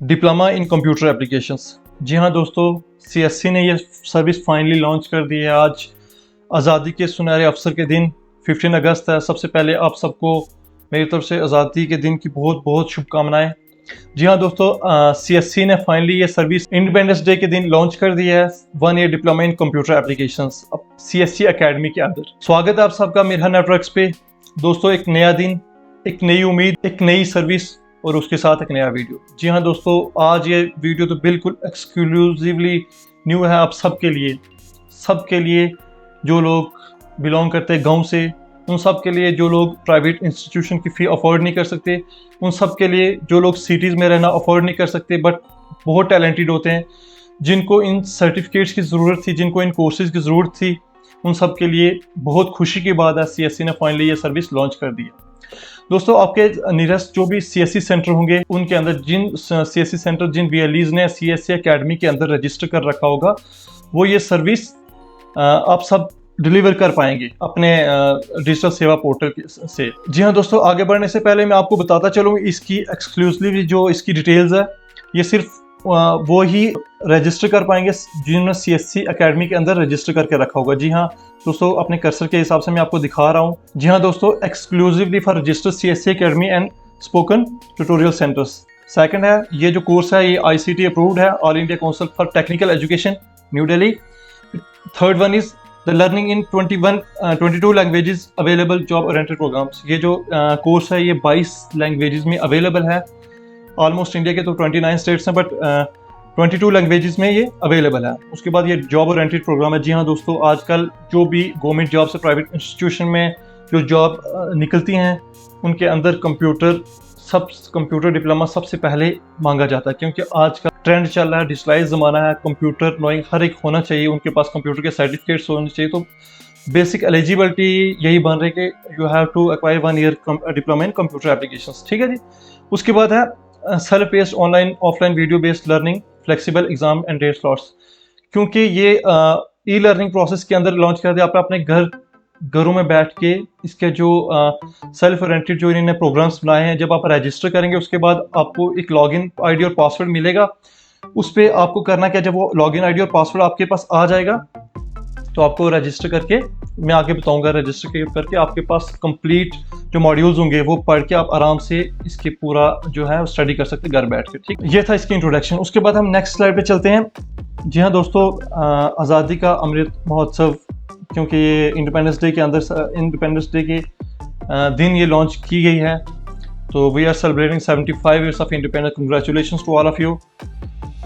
Diploma in computer applications. जी हाँ दोस्तों, सीएससी ने ये सर्विस फाइनली लॉन्च कर दी है। आज आज़ादी के सुनहरे अवसर के दिन 15 अगस्त है। सबसे पहले आप सबको मेरी तरफ से आज़ादी के दिन की बहुत बहुत शुभकामनाएं। जी हाँ दोस्तों, सीएससी ने फाइनली ये सर्विस इंडिपेंडेंस डे के दिन लॉन्च कर दी है। 1 year diploma in computer applications अब सीएससी एकेडमी के अंदर। स्वागत है आप सबका मिरहर नेटवर्क्स पे। दोस्तों, एक नया दिन, एक नई उम्मीद, एक नई सर्विस और उसके साथ एक नया वीडियो। जी हाँ दोस्तों, आज ये वीडियो तो बिल्कुल एक्सक्लूसिवली न्यू है आप सबके लिए जो लोग बिलोंग करते हैं गांव से, उन सब के लिए जो लोग प्राइवेट इंस्टीट्यूशन की फ़ी अफोर्ड नहीं कर सकते, उन सब के लिए जो लोग सिटीज़ में रहना अफोर्ड नहीं कर सकते बट बहुत टैलेंटेड होते हैं, जिनको इन सर्टिफिकेट्स की ज़रूरत थी, जिनको इन कोर्सेज़ की ज़रूरत थी, उन सब के लिए बहुत खुशी की बात है सीएससी ने फाइनली ये सर्विस लॉन्च कर दी है। दोस्तों, आपके नियरेस्ट जो भी सीएससी सेंटर होंगे, उनके अंदर जिन सीएससी सेंटर, जिन वीएलईज ने सीएससी एकेडमी के अंदर रजिस्टर कर रखा होगा, वो ये सर्विस आप सब डिलीवर कर पाएंगे अपने डिजिटल सेवा पोर्टल से। जी हाँ दोस्तों, आगे बढ़ने से पहले मैं आपको बताता चलूँ इसकी एक्सक्लूसिवली जो इसकी डिटेल्स है, ये सिर्फ वो ही रजिस्टर कर पाएंगे जिन्होंने सीएससी एकेडमी के अंदर रजिस्टर करके रखा होगा। जी हाँ दोस्तों, अपने कर्सर के हिसाब से मैं आपको दिखा रहा हूँ। जी हाँ दोस्तों, exclusively for registered CSC academy and spoken tutorial centres. Second है, ये जो कोर्स है ये आईसीटी अप्रूव्ड है, all India council for technical education, new Delhi. Third one is the learning in 22 languages available job oriented programmes. ये जो course है ये 22 लैंग्वेजेस में अवेलेबल है। ऑलमोस्ट इंडिया के तो 29 स्टेट्स हैं बट 22 लैंग्वेजेस में ये अवेलेबल है। उसके बाद ये जॉब ओरिएंटेड प्रोग्राम है। जी हाँ दोस्तों, आजकल जो भी गवर्नमेंट जॉब से प्राइवेट इंस्टीट्यूशन में जो जॉब निकलती हैं, उनके अंदर कंप्यूटर डिप्लोमा सबसे पहले मांगा जाता है, क्योंकि आज का ट्रेंड चल रहा है, डिजिटलाइज ज़माना है, कंप्यूटर नोइंग हर एक होना चाहिए, उनके पास कंप्यूटर के सर्टिफिकेट्स होने चाहिए। तो बेसिक एलिजिबिलिटी यही बन रही है कि you have to acquire 1 year diploma in computer applications. ठीक है जी। उसके बाद है self based online offline video based learning, flexible exam and date slots. क्योंकि ये ई लर्निंग प्रोसेस के अंदर लॉन्च कर दिया, आप अपने घरों में बैठ के इसके जो सेल्फ ओरिएंटेड जो इन्होंने प्रोग्राम्स बनाए हैं, जब आप रजिस्टर करेंगे उसके बाद आपको एक लॉगिन आईडी और पासवर्ड मिलेगा। उस पर आपको करना क्या, जब वो लॉगिन आईडी और पासवर्ड आपके पास आ जाएगा तो आपको रजिस्टर करके, मैं आगे बताऊंगा, रजिस्टर करके आपके पास कंप्लीट जो मॉड्यूल्स होंगे वो पढ़ के आप आराम से इसके पूरा जो है स्टडी कर सकते घर बैठ के। ठीक, ये था इसकी इंट्रोडक्शन। उसके बाद हम नेक्स्ट स्लाइड पे चलते हैं। जी हाँ दोस्तों, आज़ादी का अमृत महोत्सव, क्योंकि ये इंडिपेंडेंस डे के अंदर, इंडिपेंडेंस डे के दिन ये लॉन्च की गई है, तो we are celebrating 75 years of independence. Congratulations to all of you.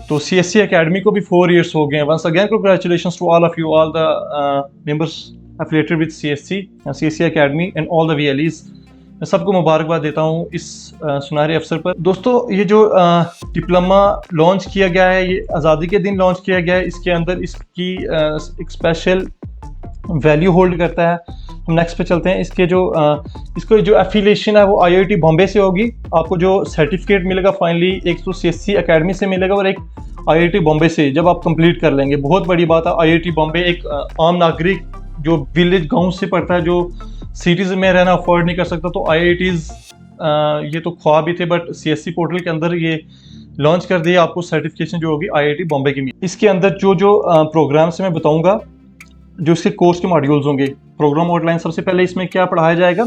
तो सीएससी एकेडमी को भी 4 ईयर्स हो गए हैं। Once again congratulations to all of you, all the members affiliated with CSC academy and all the VLEs. मैं सबको मुबारकबाद देता हूँ इस सुनहरे अवसर पर। दोस्तों, ये जो डिप्लोमा लॉन्च किया गया है, ये आज़ादी के दिन लॉन्च किया गया है। इसके अंदर इसकी एक स्पेशल वैल्यू होल्ड करता है। हम नेक्स्ट पे चलते हैं। इसके जो इसको जो एफिलिएशन है वो आईआईटी बॉम्बे से होगी। आपको जो सर्टिफिकेट मिलेगा फाइनली, एक तो सीएससी एकेडमी से मिलेगा और एक आईआईटी बॉम्बे से, जब आप कंप्लीट कर लेंगे। बहुत बड़ी बात है, आईआईटी बॉम्बे एक आम नागरिक जो विलेज गांव से पढ़ता है, जो सिटीज़ में रहना अफोर्ड नहीं कर सकता, तो आईआईटीज़ ये तो ख्वाब ही थे बट सीएससी पोर्टल के अंदर ये लॉन्च कर दिया। आपको सर्टिफिकेशन जो होगी आईआईटी बॉम्बे की। इसके अंदर जो प्रोग्राम्स मैं बताऊँगा, जो इसके कोर्स के मॉड्यूल्स होंगे, प्रोग्राम आउटलाइन। सबसे पहले इसमें क्या पढ़ाया जाएगा,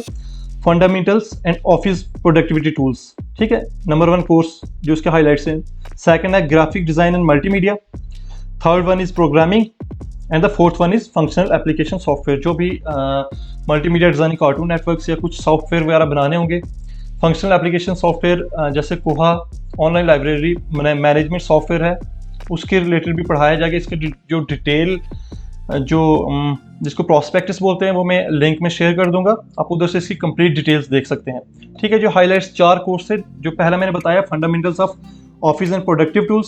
fundamentals and office productivity tools. ठीक है, नंबर 1 कोर्स जो इसके हाईलाइट्स हैं। सेकंड है graphic design and multimedia. Third one is programming and the fourth one is functional application software. जो भी मल्टीमीडिया डिजाइनिंग, कार्टून नेटवर्क्स या कुछ सॉफ्टवेयर वगैरह बनाने होंगे, फंक्शनल एप्लीकेशन सॉफ्टवेयर जैसे कोहा ऑनलाइन लाइब्रेरी मैनेजमेंट सॉफ्टवेयर है, उसके रिलेटेड भी पढ़ाया जाएगा। इसके जो डिटेल जिसको प्रोस्पेक्टस बोलते हैं, वो मैं लिंक में शेयर कर दूंगा, आप उधर से इसकी कंप्लीट डिटेल्स देख सकते हैं। ठीक है, जो हाईलाइट्स 4 कोर्स थे, जो पहला मैंने बताया fundamentals of office and productive tools,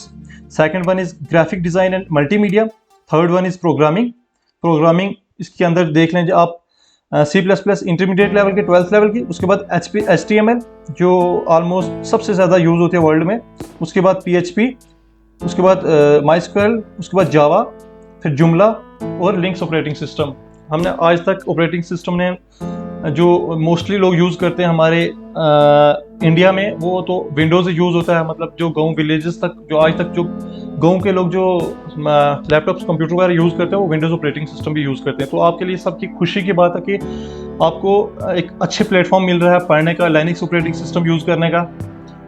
second one is graphic design and multimedia, third one is programming इसके अंदर देख लें आप C++ इंटरमीडिएट लेवल के, 12th लेवल की। उसके बाद HTML जो ऑलमोस्ट सबसे ज़्यादा यूज़ होती है वर्ल्ड में। उसके बाद PHP, उसके बाद MySQL, उसके बाद जावा, फिर जुमला और लिंक्स ऑपरेटिंग सिस्टम। हमने आज तक ऑपरेटिंग सिस्टम ने जो मोस्टली लोग यूज़ करते हैं हमारे इंडिया में वो तो विंडोज़ यूज़ होता है, मतलब जो गाँव विलेजेस तक, जो आज तक जो गाँव के लोग जो लैपटॉप्स कंप्यूटर वगैरह यूज़ करते हैं वो विंडोज़ ऑपरेटिंग सिस्टम भी यूज़ करते हैं। तो आपके लिए सबकी खुशी की बात है कि आपको एक अच्छे प्लेटफॉर्म मिल रहा है पढ़ने का, लिनक्स ऑपरेटिंग सिस्टम यूज़ करने का,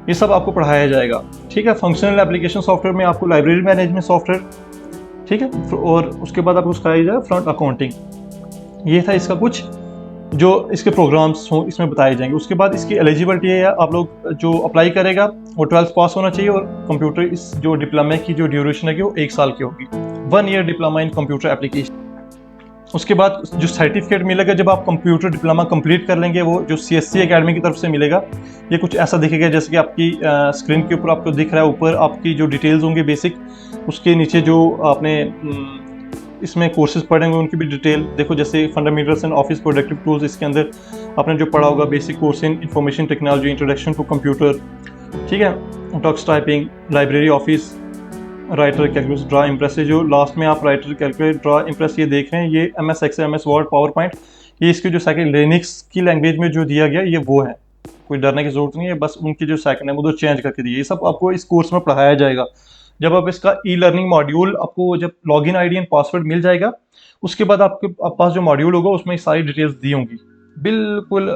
ये सब आपको पढ़ाया जाएगा। ठीक है, फंक्शनल एप्लीकेशन सॉफ्टवेयर में आपको लाइब्रेरी मैनेजमेंट सॉफ्टवेयर, ठीक है, और उसके बाद आपको सिखाया जाएगा फ्रंट अकाउंटिंग। ये था इसका कुछ जो इसके प्रोग्राम्स हों इसमें बताए जाएंगे। उसके बाद इसकी एलिजिबिलिटी है, आप लोग जो अप्लाई करेगा वो 12th पास होना चाहिए, और कंप्यूटर इस जो डिप्लोमा की जो ड्यूरेशन है वो 1 साल की होगी, 1 year diploma in computer application. उसके बाद जो सर्टिफिकेट मिलेगा जब आप कंप्यूटर डिप्लोमा कंप्लीट कर लेंगे, वो जो CSC एकेडमी की तरफ से मिलेगा, ये कुछ ऐसा दिखेगा जैसे कि आपकी स्क्रीन के ऊपर आपको दिख रहा है। ऊपर आपकी जो डिटेल्स होंगी बेसिक, उसके नीचे जो आपने इसमें कोर्सेज पढ़ेंगे उनकी भी डिटेल देखो, जैसे fundamentals and office productive tools, इसके अंदर आपने जो पढ़ा होगा basic course in information technology, introduction to computer, ठीक है, talks typing, library office, writer, calculate, draw, impress. जो लास्ट में आप राइटर, कैलकुलेट, ड्रा, इम्प्रेस ये देख रहे हैं, ये MS Excel, MS word, power point, ये इसकी जो सेकंड लिनक्स की लैंग्वेज में जो दिया गया ये वो है, कोई डरने की जरूरत नहीं है, बस उनकी जो सेकंड है वो तो चेंज करके दी है। ये सब आपको इस कोर्स में पढ़ाया जाएगा। जब आप इसका लर्निंग मॉड्यूल, आपको जब लॉगिन आईडी एंड पासवर्ड मिल जाएगा, उसके बाद आपके पास जो मॉड्यूल होगा उसमें सारी डिटेल्स दी होंगी। बिल्कुल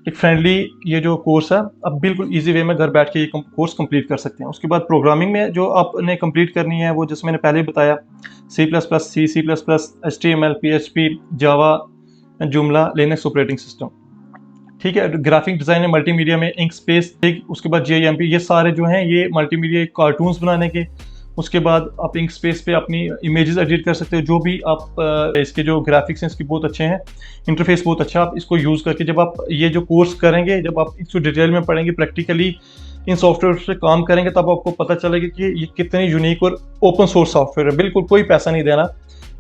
एक फ्रेंडली ये जो कोर्स है, आप बिल्कुल इजी वे में घर बैठ के ये कोर्स कंप्लीट कर सकते हैं। उसके बाद प्रोग्रामिंग में जो आपने कंप्लीट करनी है वो जैसे मैंने पहले बताया, C++, HTML, PHP, जावा, जुमला, लिनक्स ऑपरेटिंग सिस्टम, ठीक है। ग्राफिक डिज़ाइन में मल्टीमीडिया में इंक स्पेस, उसके बाद GIMP, ये सारे जो हैं ये मल्टीमीडिया कार्टून्स बनाने के। उसके बाद आप इंक स्पेस पे अपनी इमेजेस एडिट कर सकते हो, जो भी आप इसके जो ग्राफिक्स हैं इसके बहुत अच्छे हैं, इंटरफेस बहुत अच्छा, आप इसको यूज़ करके जब आप ये जो कोर्स करेंगे, जब आप इसको डिटेल में पढ़ेंगे, प्रैक्टिकली इन सॉफ्टवेयर से काम करेंगे, तब आपको पता चलेगा कि ये कितने यूनिक और ओपन सोर्स सॉफ्टवेयर है। बिल्कुल कोई पैसा नहीं देना।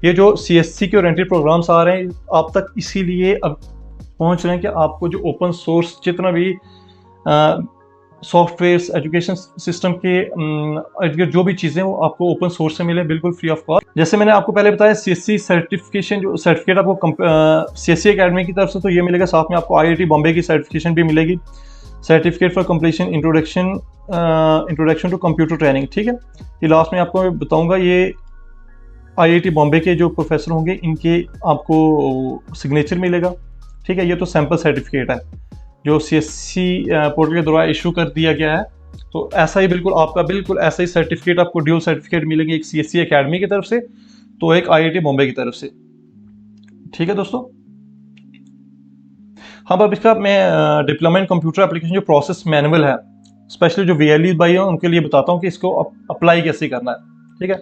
ये जो CSC के ओरिएंटेड प्रोग्राम्स आ रहे हैं आप तक इसीलिए अब पहुंच रहे हैं कि आपको जो ओपन सोर्स जितना भी सॉफ्टवेयर एजुकेशन सिस्टम के जो भी चीज़ें वो आपको ओपन सोर्स से मिले, बिल्कुल फ्री ऑफ कॉस्ट। जैसे मैंने आपको पहले बताया CSC सर्टिफिकेशन, जो सर्टिफिकेट आपको CSC एकेडमी की तरफ से तो ये मिलेगा, साथ में आपको IIT बॉम्बे की सर्टिफिकेशन भी मिलेगी, certificate for completion introduction to computer training, ठीक है। ये लास्ट में आपको मैं बताऊँगा, ये IIT बॉम्बे के जो प्रोफेसर होंगे इनके आपको सिग्नेचर मिलेगा, ठीक है। ये तो सैम्पल सर्टिफिकेट है जो CSC पोर्टल के द्वारा इशू कर दिया गया है। तो ऐसा ही बिल्कुल आपका बिल्कुल ऐसा ही सर्टिफिकेट आपको ड्यूल सर्टिफिकेट मिलेंगे, एक CSC एकेडमी की तरफ से तो एक IIT बॉम्बे की तरफ से, ठीक है दोस्तों। हाँ, अब इसका मैं डिप्लोमा इन कंप्यूटर एप्लीकेशन जो प्रोसेस मैनुअल है, स्पेशली जो VLE भाई हैं उनके लिए बताता हूँ कि इसको अप्लाई कैसे करना है, ठीक है।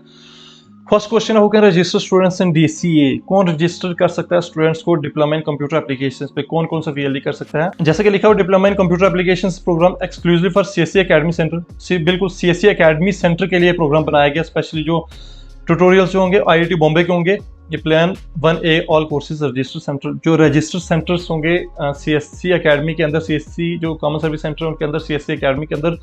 फर्स्ट क्वेश्चन है, who can register students in DCA, कौन रजिस्टर कर सकता है स्टूडेंट्स को डिप्लोमा इन कंप्यूटर एप्लीकेशंस पे, कौन कौन सा VLE कर सकता है। जैसे कि लिखा हुआ diploma in computer applications programme exclusive for CSC academy centre, बिल्कुल CSC एकेडमी सेंटर के लिए प्रोग्राम बनाया गया। स्पेशली जो ट्यूटोरियल्स जो होंगे IIT बॉम्बे के होंगे, ये plan 1A all courses register centre, जो रजिस्टर सेंटर्स होंगे CSC एकेडमी के अंदर, CSC जो कॉमन सर्विस सेंटर उनके अंदर, CSC एकेडमी के अंदर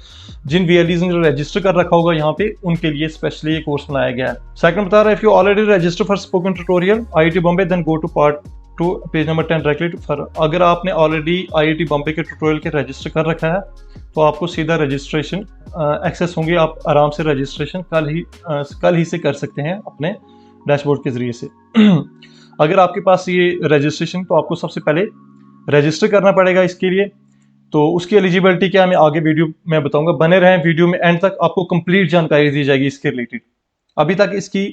जिन VLEs ने रजिस्टर कर रखा होगा यहाँ पे, उनके लिए स्पेशली ये कोर्स बनाया गया है। सेकंड बता रहा है, if you already register for spoken tutorial IIT Bombay then go to part 2 page number 10 directly for. अगर आपने ऑलरेडी IIT बॉम्बे के ट्यूटोरियल के रजिस्टर कर रखा है तो आपको सीधा रजिस्ट्रेशन एक्सेस होंगे, आप आराम से रजिस्ट्रेशन कल ही से कर सकते हैं अपने डैशबोर्ड के जरिए से। अगर आपके पास ये रजिस्ट्रेशन, तो आपको सबसे पहले रजिस्टर करना पड़ेगा इसके लिए। तो उसकी एलिजिबिलिटी क्या है मैं आगे वीडियो में बताऊंगा, बने रहें वीडियो में एंड तक, आपको कंप्लीट जानकारी दी जाएगी इसके रिलेटेड। अभी तक इसकी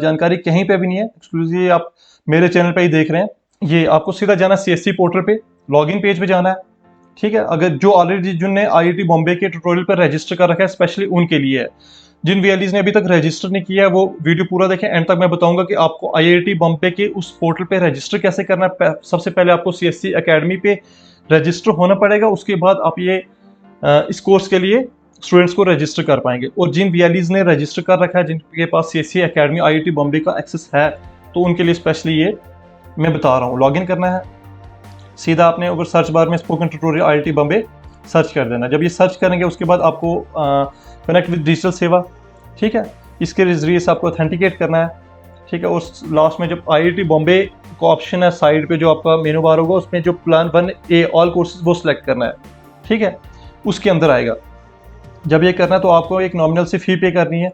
जानकारी कहीं पे भी नहीं है, एक्सक्लूसिव आप मेरे चैनल पे ही देख रहे हैं। ये आपको सीधा जाना CSC पोर्टल पे, लॉगिन पेज पे जाना है, ठीक है। अगर जो ऑलरेडी जिनने IIT बॉम्बे के ट्यूटोरियल पर रजिस्टर कर रखा है स्पेशली उनके लिए है। जिन VLEs ने अभी तक रजिस्टर नहीं किया है वो वीडियो पूरा देखें, एंड तक मैं बताऊंगा कि आपको IIT बॉम्बे के उस पोर्टल पे रजिस्टर कैसे करना है। सबसे पहले आपको CSC एकेडमी पे रजिस्टर होना पड़ेगा, उसके बाद आप ये इस कोर्स के लिए स्टूडेंट्स को रजिस्टर कर पाएंगे। और जिन VLEs ने रजिस्टर कर रखा है, जिनके पास CSC एकेडमी IIT बॉम्बे का एक्सेस है, तो उनके लिए स्पेशली ये मैं बता रहा हूँ। लॉगिन करना है, सीधा आपने अगर सर्च बार में spoken tutorial IIT Bombay search कर देना। जब ये सर्च करेंगे उसके बाद आपको कनेक्ट विद डिजिटल सेवा, ठीक है, इसके जरिए से आपको ऑथेंटिकेट करना है, ठीक है। और लास्ट में जब IIT बॉम्बे का ऑप्शन है साइड पे, जो आपका मेनू बार होगा उसमें जो प्लान 1A ऑल कोर्सेज वो सिलेक्ट करना है, ठीक है, उसके अंदर आएगा। जब ये करना है तो आपको एक नॉमिनल सी फ़ी पे करनी है,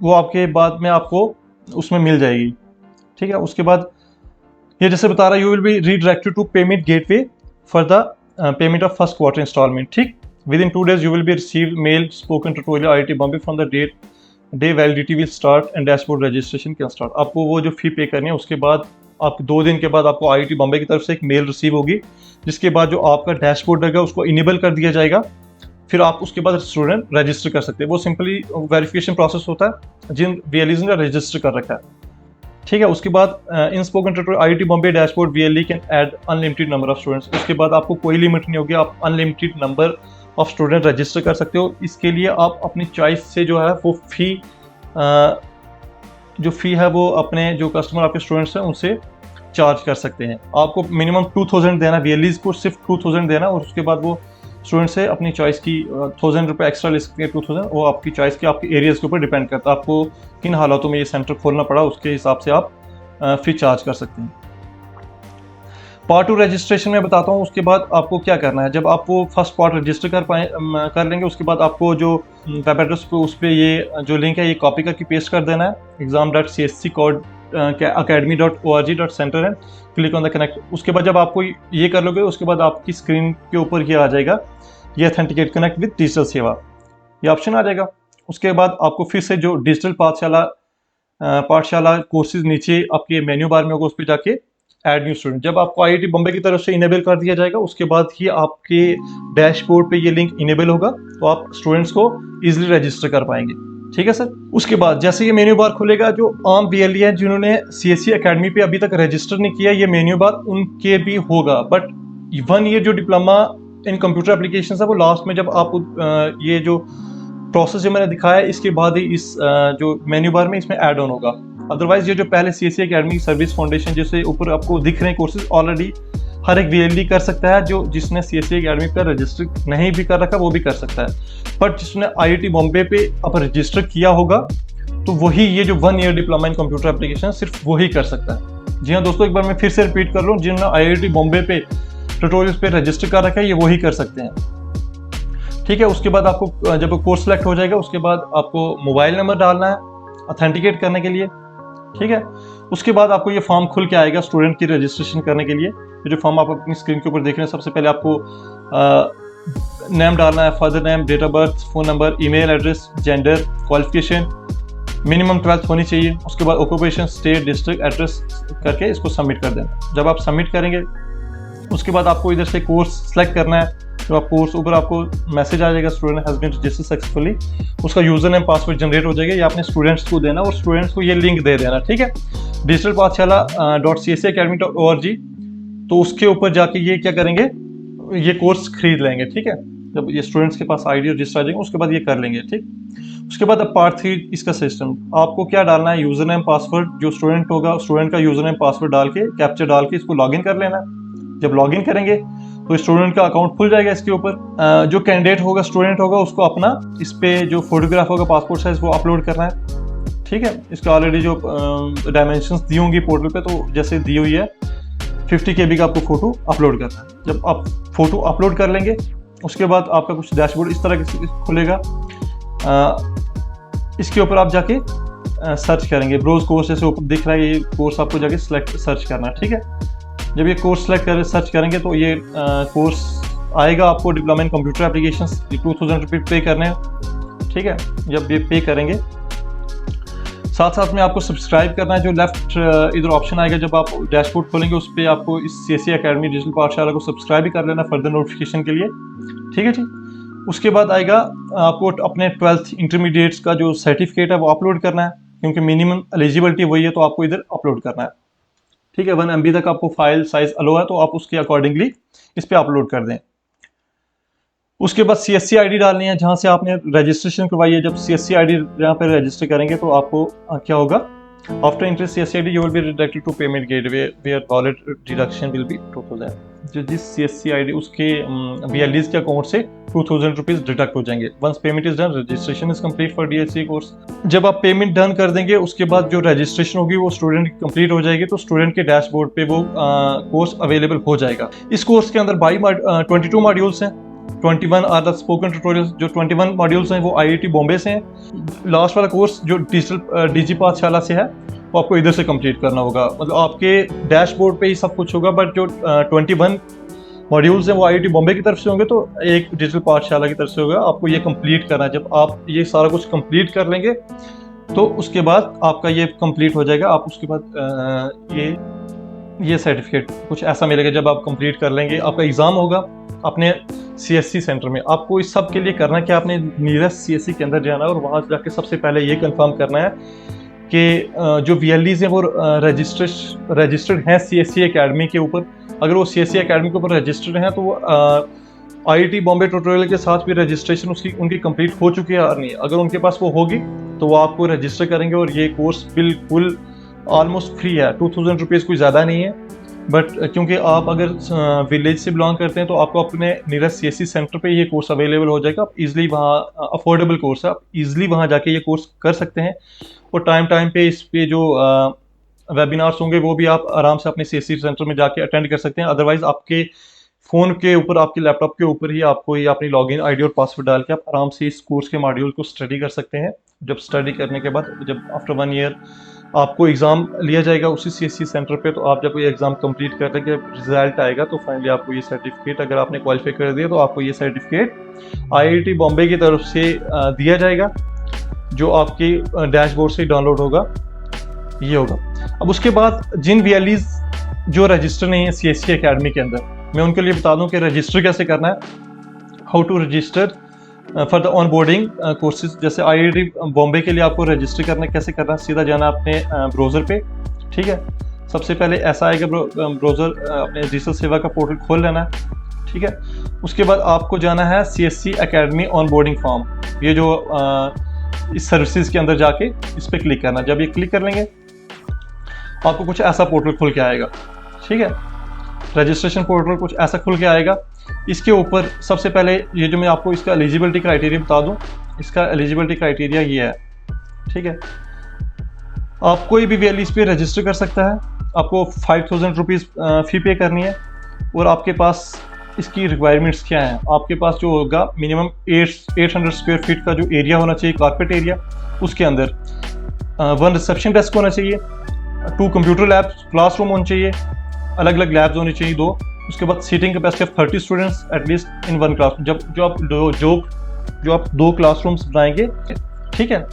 वो आपके बाद में आपको उसमें मिल जाएगी। ठीक है, उसके बाद ये जैसे बता रहा है, you will be redirected to payment gateway for the payment of first quarter installment. ठीक, within 2 days you will be receive mail spoken tutorial IIT Bombay from the day validity will start and dashboard registration can start. आपको वो जो फ़ी पे करनी है, उसके बाद आप 2 दिन के बाद आपको IIT बॉम्बे की तरफ से एक मेल रिसीव होगी, जिसके बाद जो आपका डैशबोर्ड रहेगा उसको इनेबल कर दिया जाएगा। फिर आप उसके बाद स्टूडेंट रजिस्टर कर सकते हैं। वो सिंपली वेरिफिकेशन प्रोसेस होता है जिन VLEs ने रजिस्टर कर रखा है। ठीक है, उसके बाद इन spoken tutorial IIT Bombay dashboard VLE can add unlimited number of students. उसके बाद आपको कोई लिमिट नहीं होगी, आप unlimited number of student register कर सकते हो। इसके लिए आप अपनी चॉइस से जो है वो फ़ी जो फ़ी है वो अपने जो कस्टमर आपके स्टूडेंट्स हैं उनसे चार्ज कर सकते हैं। आपको मिनिमम 2000 देना, VLEs को सिर्फ 2000 देना, और उसके बाद वो स्टूडेंट से अपनी चॉइस की 1000 रुपये एक्स्ट्रा ले सकते हैं। 2000 वो आपकी चॉइस की, आपके एरियाज़ के ऊपर डिपेंड करता है आपको किन हालातों में ये सेंटर खोलना पड़ा, उसके हिसाब से आप फ़ी चार्ज कर सकते हैं। पार्ट 2 रजिस्ट्रेशन में बताता हूँ। उसके बाद आपको क्या करना है, जब आप वो फर्स्ट पार्ट रजिस्टर कर लेंगे, उसके बाद आपको जो वेब एड्रेस पे उस पर ये जो लिंक है ये कॉपी करके पेस्ट कर देना है, exam.cscacademy.org.center and click on the connect. उसके बाद जब आपको ये कर लोगे, उसके बाद आपकी स्क्रीन के ऊपर ये आ जाएगा, ये ऑथेंटिकेट कनेक्ट विद डिजिटल सेवा, ये ऑप्शन आ जाएगा। उसके बाद आपको फिर से जो डिजिटल पाठशाला कोर्सेज नीचे आपके मेन्यू बार में होगा, उस पर जाके ऐड न्यू स्टूडेंट। जब आपको IIT बॉम्बे की तरफ से इनेबल कर दिया जाएगा, उसके बाद ही आपके डैशबोर्ड पे ये लिंक इनेबल होगा, तो आप स्टूडेंट्स को इजीली रजिस्टर कर पाएंगे। ठीक है सर। उसके बाद जैसे ये मेन्यू बार खुलेगा, जो आम VLE है जिन्होंने CSC अकेडमी पे अभी तक रजिस्टर नहीं किया, ये मेन्यू बार उनके भी होगा। बट 1 ईयर जो डिप्लोमा इन कंप्यूटर एप्लीकेशन है, वो लास्ट में जब आप ये जो प्रोसेस जो मैंने दिखाया है, इसके बाद ही इस जो मेन्यू बार में इसमें ऐड ऑन होगा। अदरवाइज ये जो पहले CSC अकेडमी सर्विस फाउंडेशन जिससे ऊपर आपको दिख रहे हैं कोर्सेज, ऑलरेडी हर एक VLE कर सकता है। जो जिसने CSC अकेडमी पर रजिस्टर नहीं भी कर रखा वो भी कर सकता है, बट जिसने IIT बॉम्बे पे अब रजिस्टर किया होगा तो वही ये जो 1 year diploma in computer application सिर्फ वही कर सकता है। जी हाँ दोस्तों, एक बार मैं फिर से रिपीट कर लूँ, जिन्होंने IIT बॉम्बे पे ट्यूटोरियल्स पे रजिस्टर कर रखा है ये वही कर सकते हैं। ठीक है, उसके बाद आपको जब कोर्स सेलेक्ट हो जाएगा, उसके बाद आपको मोबाइल नंबर डालना है ऑथेंटिकेट करने के लिए। ठीक है, उसके बाद आपको ये फॉर्म खुल के आएगा स्टूडेंट की रजिस्ट्रेशन करने के लिए। जो फॉर्म आप अपनी स्क्रीन के ऊपर देख रहे हैं, सबसे पहले आपको नेम डालना है, father name, date of birth, phone number, email address, gender, qualification, minimum 12th होनी चाहिए। उसके बाद ऑक्यूपेशन, स्टेट, डिस्ट्रिक्ट, एड्रेस करके इसको सबमिट कर देना। जब आप सबमिट करेंगे, उसके बाद आपको इधर से कोर्स सेलेक्ट करना है। तो आप कोर्स ऊपर आपको मैसेज आ जाएगा, student has been registered successfully. उसका यूज़र नेम पासवर्ड जनरेट हो जाएगा, ये आपने स्टूडेंट्स को देना और स्टूडेंट्स को ये लिंक दे देना। ठीक है, डिजिटल pathshala.cscacademy.org, तो उसके ऊपर जाके ये क्या करेंगे, ये कोर्स खरीद लेंगे। ठीक है, जब ये स्टूडेंट्स के पास ID रजिस्टर आ जाएंगे, उसके बाद ये कर लेंगे। ठीक, उसके बाद अब पार्ट 3 इसका सिस्टम, आपको क्या डालना है, यूज़र नेम पासवर्ड, जो स्टूडेंट होगा स्टूडेंट का यूज़र नेम पासवर्ड डाल के, कैप्चर डाल के इसको लॉगिन कर लेना है। जब लॉगिन करेंगे तो स्टूडेंट का अकाउंट खुल जाएगा। इसके ऊपर जो कैंडिडेट होगा, स्टूडेंट होगा, उसको अपना इस पे जो फोटोग्राफ होगा पासपोर्ट साइज वो अपलोड करना है। ठीक है, इसका ऑलरेडी जो डायमेंशंस दी होंगी पोर्टल पे, तो जैसे दी हुई है 50 KB का आपको फ़ोटो अपलोड करना है। जब आप फ़ोटो अपलोड कर लेंगे, उसके बाद आपका कुछ डैशबोर्ड इस तरह से खुलेगा। इसके ऊपर आप जाके सर्च करेंगे, ब्रोज कोर्स जैसे ऊपर दिख रहा है, ये कोर्स आपको जाके सर्च करना है। ठीक है, जब ये कोर्स सर्च करेंगे तो ये कोर्स आएगा आपको, डिप्लोमा इन कंप्यूटर एप्लीकेशन, 2000 रुपये पे करने हैं। ठीक है, जब ये पे करेंगे, साथ साथ में आपको सब्सक्राइब करना है। जो लेफ्ट इधर ऑप्शन आएगा जब आप डैशबोर्ड खोलेंगे, उस पर आपको इस CSC अकेडमी डिजिटल पाठशाला को सब्सक्राइब भी कर लेना फर्दर नोटिफिकेशन के लिए। ठीक है जी, उसके बाद आएगा आपको अपने 12th इंटरमीडिएट्स का जो सर्टिफिकेट है वो अपलोड करना है, क्योंकि मिनिमम एलिजिबिलिटी वही है, तो आपको इधर अपलोड करना है। ठीक है, 1 MB तक आपको फाइल साइज अलो है, तो आप उसके अकॉर्डिंगली इस पर अपलोड कर दें। उसके बाद CSC ID डालनी है, जहाँ से आपने रजिस्ट्रेशन करवाई है। जब CSC ID यहाँ पर रजिस्टर करेंगे तो आपको क्या होगा, After entering CSC ID, you will be redirected to payment gateway where wallet deduction will be 2000. जो जिस CSC ID उसके VLDs के अकाउंट से 2000 रुपीज डिडक्ट हो जाएंगे. Once payment is done, registration is complete for DHC course. जब आप payment done कर देंगे उसके बाद जो रजिस्ट्रेशन होगी वो स्टूडेंट की कंप्लीट हो जाएगी, तो स्टूडेंट के डैशबोर्ड पे वो कोर्स अवेलेबल हो जाएगा. इस कोर्स के अंदर 22 मॉड्यूल्स हैं. 21 आर द स्पोकन ट्यूटोरियल्स. जो 21 मॉड्यूल्स हैं वो IIT बॉम्बे से हैं. लास्ट वाला कोर्स जो डिजिटल DG पाठशाला से है वो आपको इधर से कंप्लीट करना होगा. मतलब आपके डैशबोर्ड पे ही सब कुछ होगा, बट जो 21 मॉड्यूल्स हैं वो IIT बॉम्बे की तरफ से होंगे, तो एक डिजिटल पाठशाला की तरफ से होगा. आपको ये कंप्लीट करना है. जब आप ये सारा कुछ कंप्लीट कर लेंगे तो उसके बाद आपका ये कंप्लीट हो जाएगा. आप उसके बाद ये सर्टिफिकेट कुछ ऐसा मिलेगा. जब आप कंप्लीट कर लेंगे आपका एग्ज़ाम होगा अपने CSC सेंटर में. आपको इस सब के लिए करना है कि आपने नियरेस्ट CSC के अंदर जाना है और वहाँ जाके सबसे पहले ये कंफर्म करना है कि जो VLDs हैं वो रजिस्टर्ड हैं CSC एकेडमी के ऊपर. अगर वो CSC एकेडमी के ऊपर रजिस्टर्ड हैं तो वो IIT बॉम्बे ट्यूटोरियल के साथ भी रजिस्ट्रेशन उनकी कंप्लीट हो चुकी है और नहीं. अगर उनके पास वो होगी तो वो आपको रजिस्टर करेंगे और ये कोर्स बिल्कुल ऑलमोस्ट फ्री है. 2000 रुपीज़ कोई ज़्यादा नहीं है, बट क्योंकि आप अगर विलेज से बिलोंग करते हैं तो आपको अपने नियरेस्ट CSC सेंटर पे ये कोर्स अवेलेबल हो जाएगा. आप इजीली वहाँ अफोर्डेबल कोर्स है, आप इजीली वहाँ जाके ये कोर्स कर सकते हैं. और टाइम पे इस पे जो वेबिनार्स होंगे वो भी आप आराम से अपने CSC सेंटर में जाके अटेंड कर सकते हैं. अदरवाइज आपके फ़ोन के ऊपर, आपके लैपटॉप के ऊपर ही आपको ये अपनी लॉगिन ID और पासवर्ड डाल के आप आराम से इस कोर्स के मॉड्यूल को स्टडी कर सकते हैं. जब स्टडी करने के बाद जब आफ्टर 1 ईयर आपको एग्ज़ाम लिया जाएगा उसी CSC सेंटर पे, तो आप जब ये एग्ज़ाम कंप्लीट करने के रिजल्ट आएगा तो फाइनली आपको ये सर्टिफिकेट, अगर आपने क्वालिफाई कर दिया तो आपको ये सर्टिफिकेट IIT बॉम्बे की तरफ से दिया जाएगा, जो आपके डैशबोर्ड से डाउनलोड होगा. ये होगा. अब उसके बाद जिन VLEs जो रजिस्टर नहीं है CSC एकेडमी के अंदर, मैं उनके लिए बता दूं कि रजिस्टर कैसे करना है. How to register for the onboarding courses. जैसे IIT बॉम्बे के लिए आपको रजिस्टर करना कैसे करना है, सीधा जाना अपने ब्राउज़र पे. ठीक है, सबसे पहले ऐसा आएगा ब्राउज़र, अपने डिजिटल सेवा का पोर्टल खोल लेना है. ठीक है, उसके बाद आपको जाना है CSC academy on boarding form. ये जो इस सर्विसेज के अंदर जाके इस पर क्लिक करना. जब ये क्लिक कर लेंगे आपको कुछ ऐसा पोर्टल खुल के आएगा. ठीक है, रजिस्ट्रेशन पोर्टल कुछ ऐसा खुल के आएगा. इसके ऊपर सबसे पहले ये जो मैं आपको इसका एलिजिबिलिटी क्राइटेरिया बता दूं, इसका एलिजिबिलिटी क्राइटेरिया ये है. ठीक है, आप कोई भी VLE इस पर रजिस्टर कर सकता है. आपको 5000 रुपीज़ फ़ी पे करनी है. और आपके पास इसकी रिक्वायरमेंट्स क्या हैं. आपके पास जो होगा मिनिमम 800 स्क्वायर फीट का जो एरिया होना चाहिए, कारपेट एरिया. उसके अंदर 1 रिसेप्शन डेस्क होना चाहिए, 2 कंप्यूटर लैब्स, क्लासरूम होने चाहिए, अलग अलग लैब्स होनी चाहिए 2. उसके बाद seating capacity of 30 students at least in 1 class. जो आप 2 क्लासरूम्स बनाएंगे. ठीक है,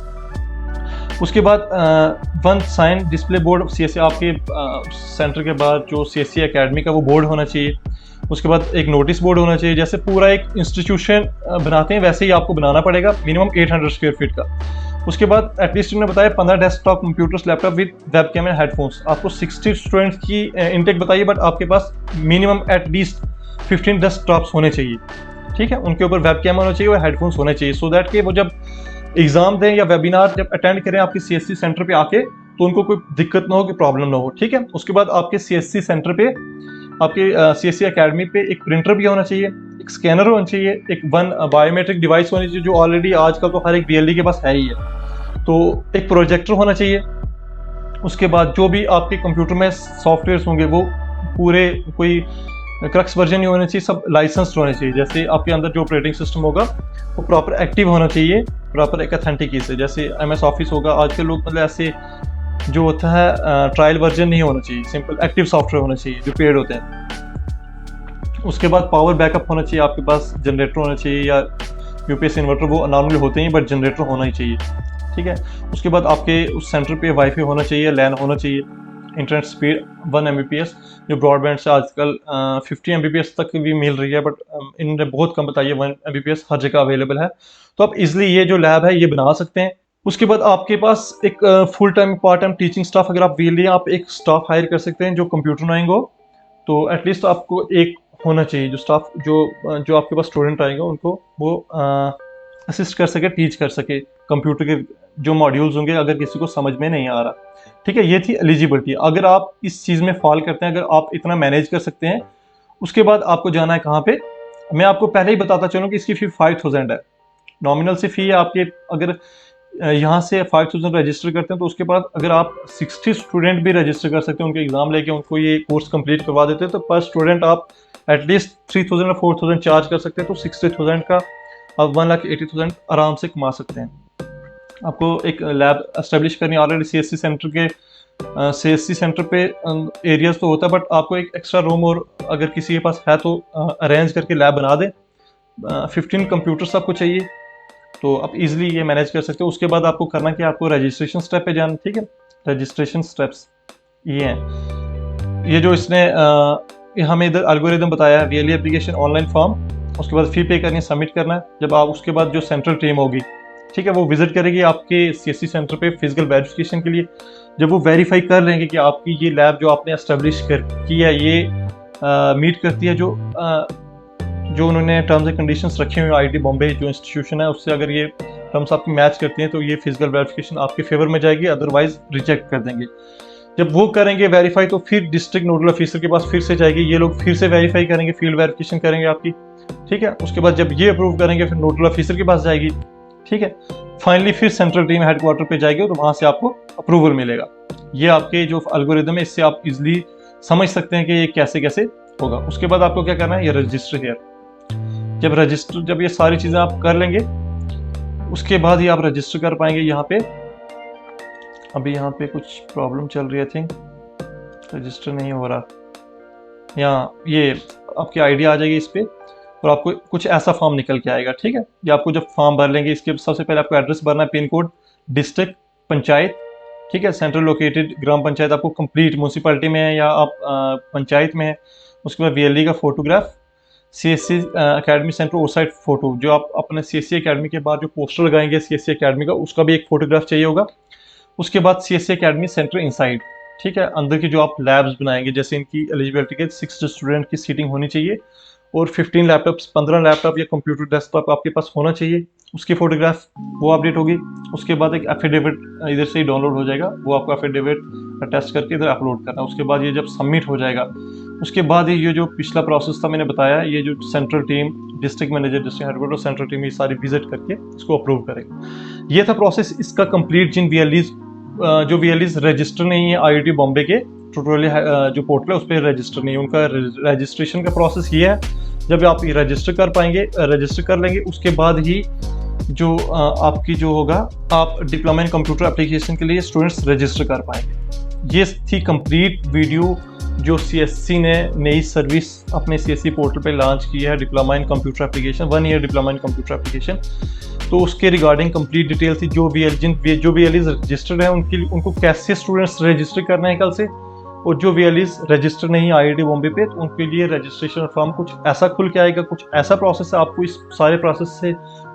उसके बाद 1 साइन डिस्प्ले बोर्ड CSC आपके सेंटर के बाद जो CSC एकेडमी का वो बोर्ड होना चाहिए. उसके बाद एक नोटिस बोर्ड होना चाहिए. जैसे पूरा एक इंस्टीट्यूशन बनाते हैं वैसे ही आपको बनाना पड़ेगा, मिनिमम 800 स्क्वायर फीट का. उसके बाद एटलीस्ट उन्होंने बताया 15 desktop computers, laptop with webcam and headphones. आपको 60 स्टूडेंट्स की इनटेक बताइए, बट आपके पास मिनिमम एटलीस्ट 15 डेस्कटॉप्स होने चाहिए. ठीक है, उनके ऊपर वेब कैम होना चाहिए और हेडफोन्स होने चाहिए, सो दैट कि वो जब एग्जाम दें या वेबिनार जब अटेंड करें आपके CSC सेंटर पे आके तो उनको कोई दिक्कत ना हो, कि प्रॉब्लम ना हो. ठीक है, उसके बाद आपके CSC सेंटर पे, आपके CSC एकेडमी पे एक प्रिंटर भी होना चाहिए, एक स्कैनर होना चाहिए, एक 1 बायोमेट्रिक डिवाइस होनी चाहिए, जो ऑलरेडी आजकल तो हर एक VLE के पास है ही है. तो एक प्रोजेक्टर होना चाहिए. उसके बाद जो भी आपके कंप्यूटर में सॉफ्टवेयर्स होंगे वो पूरे कोई क्रक्स वर्जन नहीं होना चाहिए, सब लाइसेंस्ड होने चाहिए. जैसे आपके अंदर जो ऑपरेटिंग सिस्टम होगा वो प्रॉपर एक्टिव होना चाहिए, प्रॉपर एक ऑथेंटिक की से. जैसे MS ऑफिस होगा, आजकल लोग मतलब ऐसे जो होता है ट्रायल वर्जन नहीं होना चाहिए, सिंपल एक्टिव सॉफ्टवेयर होना चाहिए जो पेड होते हैं. उसके बाद पावर बैकअप होना चाहिए, आपके पास जनरेटर होना चाहिए या UPS इन्वर्टर, वो नॉर्मली होते हैं बट जनरेटर होना ही चाहिए. ठीक है, उसके बाद आपके उस सेंटर पे वाईफाई होना चाहिए, LAN होना चाहिए, इंटरनेट स्पीड 1 Mbps, जो ब्रॉडबैंड से आजकल 50 Mbps तक भी मिल रही है, बट इन्होंने बहुत कम बताइए 1 Mbps हर जगह अवेलेबल है. तो आप इजिली ये जो लैब है ये बना सकते हैं. उसके बाद आपके पास एक full time part time teaching staff, अगर आप VLE आप एक स्टाफ हायर कर सकते हैं जो कंप्यूटर नॉइंग हो, तो एटलीस्ट आपको एक होना चाहिए जो स्टाफ जो आपके पास स्टूडेंट आएगा उनको वो असिस्ट कर सके, टीच कर सके कंप्यूटर के जो मॉड्यूल्स होंगे अगर किसी को समझ में नहीं आ रहा। ठीक है, ये थी एलिजिबिलिटी। अगर आप इस चीज़ में फॉल करते हैं, अगर आप इतना मैनेज कर सकते हैं, उसके बाद आपको जाना है कहाँ पे। मैं आपको पहले ही बताता चलूँ कि इसकी फ़ी 5000 है, नॉमिनल से फ़ी है आपके। अगर यहाँ से 5000 रजिस्टर करते हैं तो उसके बाद अगर आप 60 स्टूडेंट भी रजिस्टर कर सकते हैं, उनके एग्ज़ाम लेके उनको ये कोर्स कंप्लीट करवा देते हैं, तो पर स्टूडेंट आप एटलीस्ट 3000 या 4000 चार्ज कर सकते हैं। तो 60,000 का आप 1,80,000 आराम से कमा सकते हैं। आपको एक लैब एस्टेब्लिश करनी, ऑलरेडी CSC सेंटर के CSC सेंटर पे एरियाज तो होता है, बट आपको एक एक्स्ट्रा रूम और अगर किसी के पास है तो अरेंज करके लैब बना दें। 15 कंप्यूटर्स आपको चाहिए, तो आप इजीली ये मैनेज कर सकते हो। उसके बाद आपको करना कि आपको रजिस्ट्रेशन स्टेप पे जाना। ठीक है, रजिस्ट्रेशन स्टेप्स ये हैं, ये जो इसने हमें इधर एल्गोरिदम बताया है, VLE एप्लीकेशन, ऑनलाइन फॉर्म, उसके बाद फ़ी पे करनी है, सबमिट करना है। जब आप उसके बाद जो सेंट्रल टीम होगी, ठीक है, वो विजिट करेगी आपके CSC सेंटर पे फिजिकल वेरिफिकेशन के लिए। जब वो वेरीफाई कर लेंगे कि आपकी ये लैब जो आपने एस्टेब्लिश कर की है ये मीट करती है जो उन्होंने टर्म्स एंड कंडीशंस रखे हुए IIT बॉम्बे जो इंस्टीट्यूशन है उससे, अगर ये टर्म्स आपकी मैच करती हैं तो ये फिजिकल वेरिफिकेशन आपके फेवर में जाएगी, अदरवाइज रिजेक्ट कर देंगे। जब वो करेंगे वेरीफाई तो फिर डिस्ट्रिक्ट नोडल ऑफिसर के पास फिर से जाएगी, ये लोग फिर से वेरीफाई करेंगे, फील्ड वेरिफिकेशन करेंगे आपकी। ठीक है, उसके बाद जब ये अप्रूव करेंगे फिर नोडल ऑफिसर के पास जाएगी। ठीक है, फाइनली फिर सेंट्रल टीम हेडक्वार्टर पे जाएगी और वहां से आपको अप्रूवल मिलेगा। ये आपके जो एल्गोरिदम है, इससे आप इजिली समझ सकते हैं कि ये कैसे कैसे होगा। उसके बाद आपको क्या करना है, ये रजिस्टर हियर। जब ये सारी चीजें आप कर लेंगे उसके बाद ही आप रजिस्टर कर पाएंगे। यहाँ पे अभी यहाँ पे कुछ प्रॉब्लम चल रही है, आई थिंक रजिस्टर नहीं हो रहा। यहाँ ये आपकी आईडी आ जाएगी इस पे और आपको कुछ ऐसा फॉर्म निकल के आएगा। ठीक है, ये आपको जब फॉर्म भर लेंगे, इसके सबसे पहले आपको एड्रेस भरना है, पिन कोड, डिस्ट्रिक्ट, पंचायत। ठीक है, सेंट्रल लोकेटेड ग्राम पंचायत आपको कंप्लीट म्यूनसिपैलिटी में है या आप पंचायत में है। उसके बाद VLE का photograph, CSC academy centre oocyte photo, जो आप अपने CSC अकेडमी के बाद जो पोस्टर लगाएंगे CSC अकेडमी का, उसका भी एक फोटोग्राफ चाहिए होगा। उसके बाद CSC अकेडमी सेंटर इनसाइड, ठीक है, अंदर की जो आप लैब्स बनाएंगे, जैसे इनकी एलिजिबिलिटी के 6 स्टूडेंट की सीटिंग होनी चाहिए और 15 लैपटॉप्स, 15 लैपटॉप या कंप्यूटर डेस्कटॉप आपके पास होना चाहिए, उसकी फोटोग्राफ वो अपडेट होगी। उसके बाद एक एफिडेविट इधर से ही डाउनलोड हो जाएगा, वो आपको एफिडेविट अटैच करके इधर अपलोड करना है। उसके बाद ये जब सबमिट हो जाएगा उसके बाद ये जो पिछला प्रोसेस था मैंने बताया, ये जो central team, district manager, district headquarter, central team ये सारी विजिट करके इसको अप्रूव करेगी। ये था प्रोसेस इसका कंप्लीट। जिन जो VLEs रजिस्टर नहीं है IIT बॉम्बे के ट्यूटोरियल जो पोर्टल है उस पर रजिस्टर नहीं है, उनका रजिस्ट्रेशन का प्रोसेस ये है। जब आप ये रजिस्टर कर पाएंगे, रजिस्टर कर लेंगे, उसके बाद ही जो आपकी जो होगा, आप डिप्लोमा इन कंप्यूटर एप्लीकेशन के लिए स्टूडेंट्स रजिस्टर कर पाएंगे। ये थी कंप्लीट वीडियो जो CSC ने नई सर्विस अपने CSC पोर्टल पे लॉन्च की है, diploma in computer application, 1 year diploma in computer application. तो उसके रिगार्डिंग कंप्लीट डिटेल थी। जो VLEs रजिस्टर्ड हैं उनको कैसे स्टूडेंट्स रजिस्टर करना है कल से, और जो VLEs रजिस्टर नहीं IIT बॉम्बे पे तो उनके लिए रजिस्ट्रेशन फॉर्म कुछ ऐसा खुल के आएगा, कुछ ऐसा प्रोसेस है। आपको इस सारे प्रोसेस से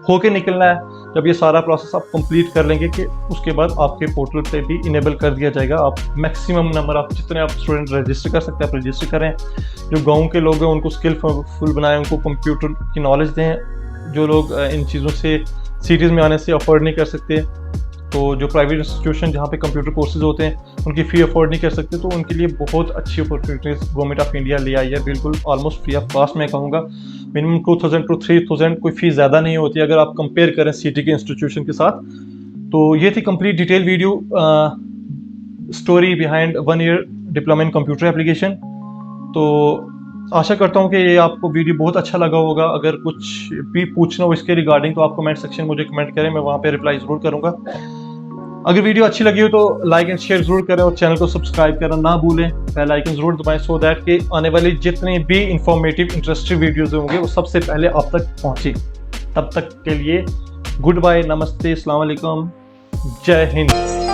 होके निकलना है। जब ये सारा प्रोसेस आप कंप्लीट कर लेंगे कि उसके बाद आपके पोर्टल पे भी इनेबल कर दिया जाएगा। आप मैक्सिमम नंबर, आप जितने आप स्टूडेंट रजिस्टर कर सकते हैं आप रजिस्टर करें। जो गाँव के लोग हैं उनको स्किलफुल बनाएं, उनको कंप्यूटर की नॉलेज दें। जो लोग इन चीज़ों से सिटीज़ में आने से अफोर्ड नहीं कर सकते, तो जो प्राइवेट इंस्टीट्यूशन जहाँ पे कंप्यूटर कोर्सेज होते हैं उनकी फ़ी अफोर्ड नहीं कर सकते, तो उनके लिए बहुत अच्छी अपॉर्चुनिटीज़ गवर्नमेंट ऑफ इंडिया ले आई है, बिल्कुल ऑलमोस्ट फ्री ऑफ कॉस्ट मैं कहूँगा। मिनिमम 2000 to 3000 कोई फ़ीस ज़्यादा नहीं होती अगर आप कंपेयर करें सिटी के इंस्टीट्यूशन के साथ। तो ये थी complete detail video, story behind 1 year diploma in computer application. तो आशा करता हूँ कि ये आपको वीडियो बहुत अच्छा लगा होगा। अगर कुछ भी पूछना हो इसके रिगार्डिंग तो आप कमेंट सेक्शन मुझे कमेंट करें, मैं वहाँ पे रिप्लाई ज़रूर करूँगा। अगर वीडियो अच्छी लगी हो तो लाइक एंड शेयर ज़रूर करें और चैनल को सब्सक्राइब करना ना भूलें, बेल आइकन ज़रूर दबाएं, सो दैट कि आने वाली जितनी भी इंफॉर्मेटिव इंटरेस्टिंग वीडियोज़ होंगे वो सबसे पहले आप तक पहुँचे। तब तक के लिए गुड बाय, नमस्ते, अस्सलाम वालेकुम, जय हिंद।